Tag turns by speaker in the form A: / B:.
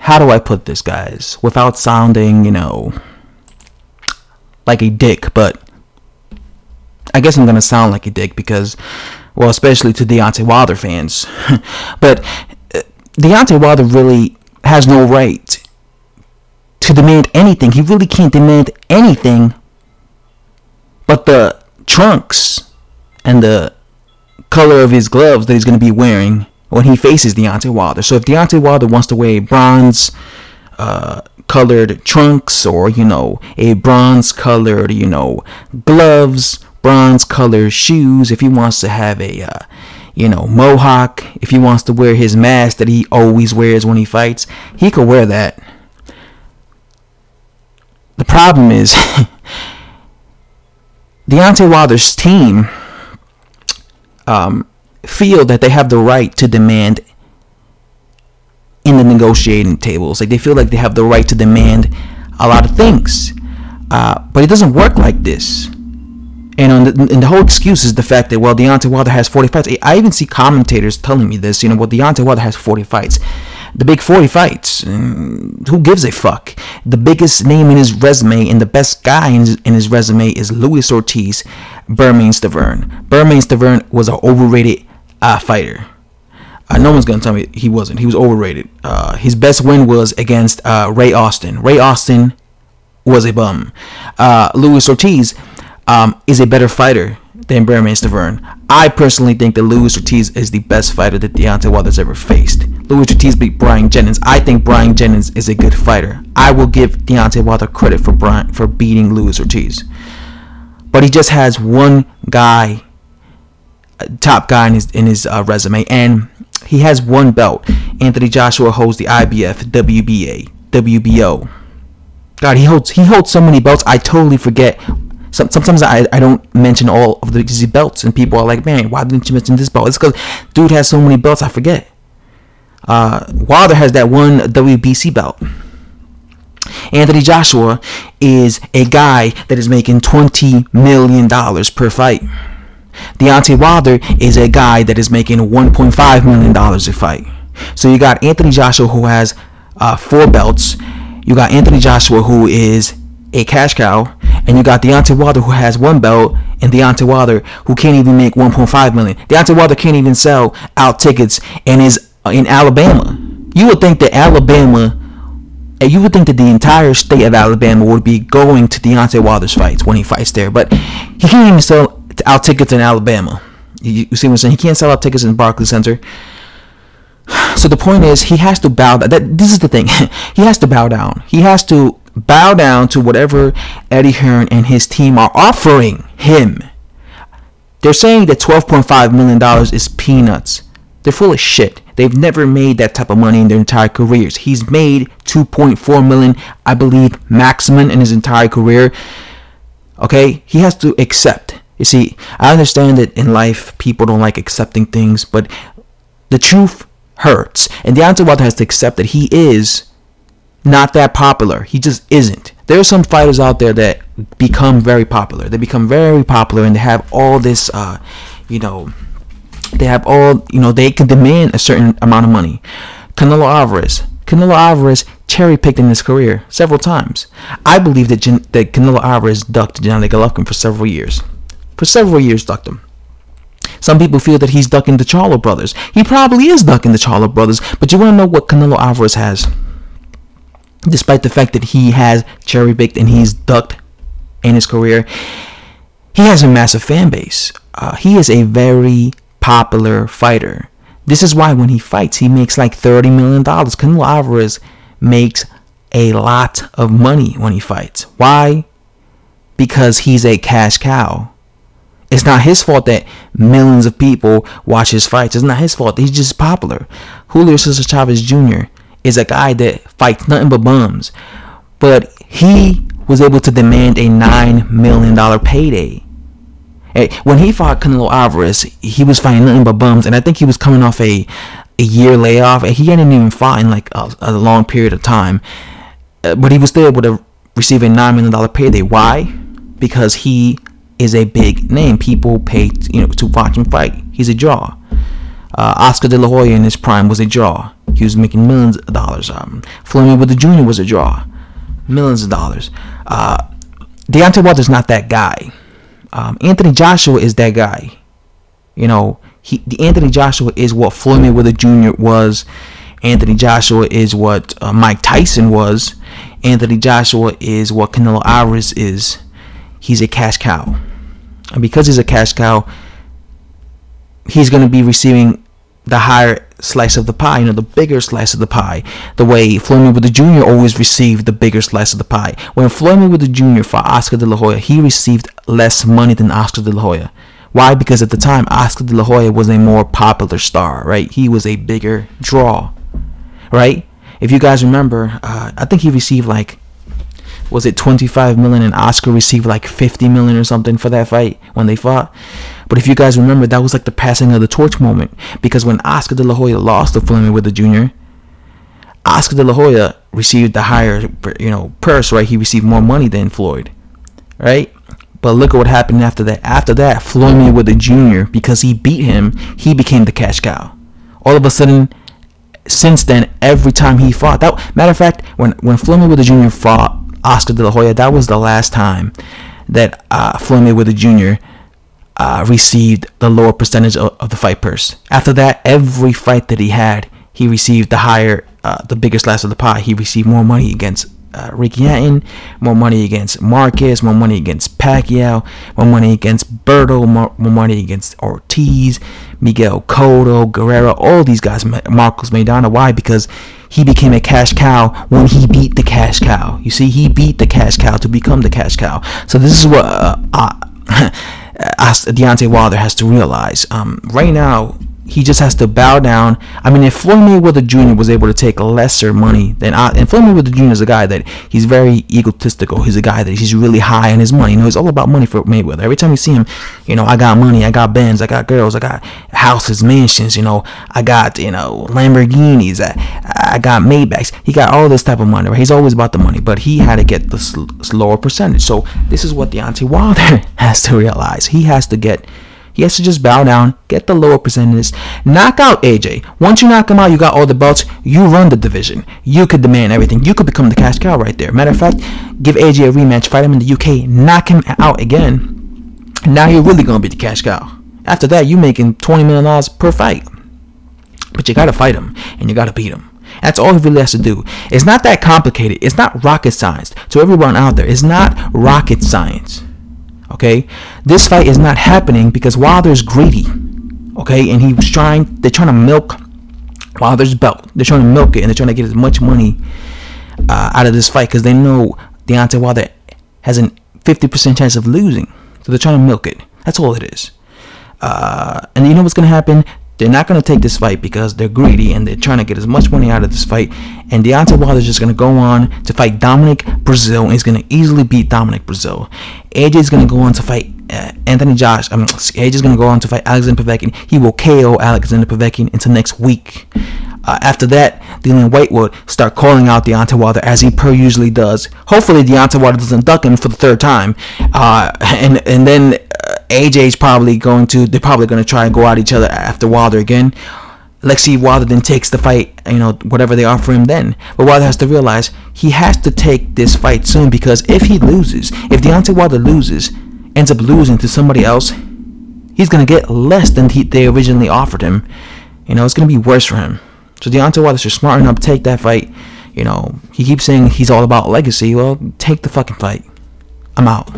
A: how do I put this, guys, without sounding, like a dick, but I guess I'm going to sound like a dick because, well, especially to Deontay Wilder fans. But Deontay Wilder really has no right to demand anything. He really can't demand anything but the trunks and the color of his gloves that he's going to be wearing when he faces Deontay Wilder. So if Deontay Wilder wants to wear bronze colored trunks, or a bronze colored gloves, bronze colored shoes, if he wants to have a mohawk, if he wants to wear his mask that he always wears when he fights, he could wear that. The problem is Deontay Wilder's team feel that they have the right to demand in the negotiating tables. Like, they feel like they have the right to demand a lot of things, but it doesn't work like this. And the whole excuse is the fact that, well, Deontay Wilder has 40 fights. I even see commentators telling me this. Well, Deontay Wilder has 40 fights. The big 40 fights. Who gives a fuck? The biggest name in his resume and the best guy in his resume is Luis Ortiz, Bermane-Stiverne. Bermane-Stiverne was an overrated fighter. No one's going to tell me he wasn't. He was overrated. His best win was against Ray Austin. Ray Austin was a bum. Luis Ortiz is a better fighter than Bermane-Stiverne. I personally think that Luis Ortiz is the best fighter that Deontay Wilder's ever faced. Luis Ortiz beat Brian Jennings. I think Brian Jennings is a good fighter. I will give Deontay Wilder credit for beating Luis Ortiz. But he just has one guy, top guy in his resume, and he has one belt. Anthony Joshua holds the IBF, WBA, WBO. God, he holds so many belts. I totally forget. Sometimes I don't mention all of these belts, and people are like, man, why didn't you mention this belt? It's because dude has so many belts, I forget. Wilder has that one WBC belt. Anthony Joshua is a guy that is making $20 million per fight. Deontay Wilder is a guy that is making $1.5 million a fight. So you got Anthony Joshua, who has 4 belts. You got Anthony Joshua, who is a cash cow, and you got Deontay Wilder, who has 1 belt, and Deontay Wilder, who can't even make $1.5 million. Deontay Wilder can't even sell out tickets and is in Alabama. You would think that the entire state of Alabama would be going to Deontay Wilder's fights when he fights there, but he can't even sell out tickets in Alabama. You see what I'm saying? He can't sell out tickets in Barclays Center. So the point is, he has to bow down. This is the thing. He has to bow down. He has to bow down to whatever Eddie Hearn and his team are offering him. They're saying that $12.5 million is peanuts. They're full of shit. They've never made that type of money in their entire careers. He's made $2.4 million, I believe, maximum in his entire career. Okay? He has to accept. You see, I understand that in life, people don't like accepting things, but the truth hurts. And Deontay Wilder has to accept that he is not that popular. He just isn't. There are some fighters out there that become very popular. They become very popular, and they have all this, they can demand a certain amount of money. Canelo Alvarez cherry-picked in his career several times. I believe that Canelo Alvarez ducked Gennady Golovkin for several years. Ducked him. Some people feel that he's ducking the Charlo brothers. He probably is ducking the Charlo brothers, but you want to know what Canelo Alvarez has? Despite the fact that he has cherry-picked and he's ducked in his career, he has a massive fan base. He is a very popular fighter. This is why when he fights, he makes like $30 million. Canelo Alvarez makes a lot of money when he fights. Why? Because he's a cash cow. It's not his fault that millions of people watch his fights. It's not his fault. He's just popular. Julio Cesar Chavez Jr. is a guy that fights nothing but bums. But he was able to demand a $9 million payday. When he fought Canelo Alvarez, he was fighting nothing but bums. And I think he was coming off a year layoff. And he hadn't even fought in like a long period of time. But he was still able to receive a $9 million payday. Why? Because he is a big name. People pay to watch him fight. He's a draw. Oscar De La Hoya in his prime was a draw. He was making millions of dollars. Floyd Mayweather Jr. was a draw. Millions of dollars. Deontay Wilder's not that guy. Anthony Joshua is that guy. You know, Anthony Joshua is what Floyd Mayweather Jr. was. Anthony Joshua is what Mike Tyson was. Anthony Joshua is what Canelo Alvarez is. He's a cash cow. And because he's a cash cow, he's going to be receiving the higher slice of the pie, you know, the bigger slice of the pie, the way Floyd Mayweather Jr. always received the bigger slice of the pie. When Floyd Mayweather Jr. fought Oscar De La Hoya, he received less money than Oscar De La Hoya. Why? Because at the time, Oscar De La Hoya was a more popular star, right? He was a bigger draw, right? If you guys remember, I think he received like, was it 25 million, and Oscar received like 50 million or something for that fight when they fought. But if you guys remember, that was like the passing of the torch moment, because when Oscar De La Hoya lost to Floyd Mayweather Jr., Oscar De La Hoya received the higher, you know, purse, right? He received more money than Floyd, right? But look at what happened after that. After that, Floyd Mayweather Jr., because he beat him, he became the cash cow. All of a sudden, since then, every time he fought, matter of fact, when Floyd Mayweather Jr. fought Oscar De La Hoya, that was the last time that Floyd Mayweather Jr. Received the lower percentage of the fight purse. After that, every fight that he had, he received the higher, the bigger slice of the pie. He received more money against Ricky Hatton, more money against Marquez, more money against Pacquiao, more money against Berto, more money against Ortiz, Miguel Cotto, Guerrero, all these guys, Marcos Maidana. Why? Because he became a cash cow when he beat the cash cow. You see, he beat the cash cow to become the cash cow. So this is what Deontay Wilder has to realize. Right now, he just has to bow down. I mean, if Floyd Mayweather Jr. was able to take lesser money than, and Floyd Mayweather Jr. is a guy that he's very egotistical. He's a guy that he's really high on his money. You know, it's all about money for Mayweather. Every time you see him, you know, I got money, I got Benz, I got girls, I got houses, mansions. You know, I got, you know, Lamborghinis, I got Maybachs. He got all this type of money. Right? He's always about the money, but he had to get the slower percentage. So this is what Deontay Wilder has to realize. He has to just bow down, get the lower percentage, knock out AJ. Once you knock him out, you got all the belts, you run the division. You could demand everything. You could become the cash cow right there. Matter of fact, give AJ a rematch, fight him in the UK, knock him out again. Now you're really going to be the cash cow. After that, you're making $20 million per fight. But you got to fight him, and you got to beat him. That's all he really has to do. It's not that complicated. It's not rocket science. To everyone out there, it's not rocket science. Okay, this fight is not happening because Wilder's greedy. Okay, and they're trying to milk Wilder's belt. They're trying to milk it, and they're trying to get as much money out of this fight because they know Deontay Wilder has a 50% chance of losing. So they're trying to milk it. That's all it is. And you know what's going to happen? They're not going to take this fight because they're greedy and they're trying to get as much money out of this fight. And Deontay Wilder is just going to go on to fight Dominic Breazeale, and he's going to easily beat Dominic Breazeale. AJ is going to go on to fight AJ is going to go on to fight Alexander Povetkin. He will KO Alexander Povetkin into next week. After that, Dillian White will start calling out Deontay Wilder as he usually does. Hopefully, Deontay Wilder doesn't duck him for the third time. And then AJ's they're probably going to try and go at each other after Wilder again. Let's see if Wilder then takes the fight, you know, whatever they offer him then. But Wilder has to realize he has to take this fight soon, because if he loses, if Deontay Wilder ends up losing to somebody else, he's going to get less than they originally offered him. You know, it's going to be worse for him. So Deontay Wilder should smarten up, take that fight. You know, he keeps saying he's all about legacy. Well, take the fucking fight. I'm out.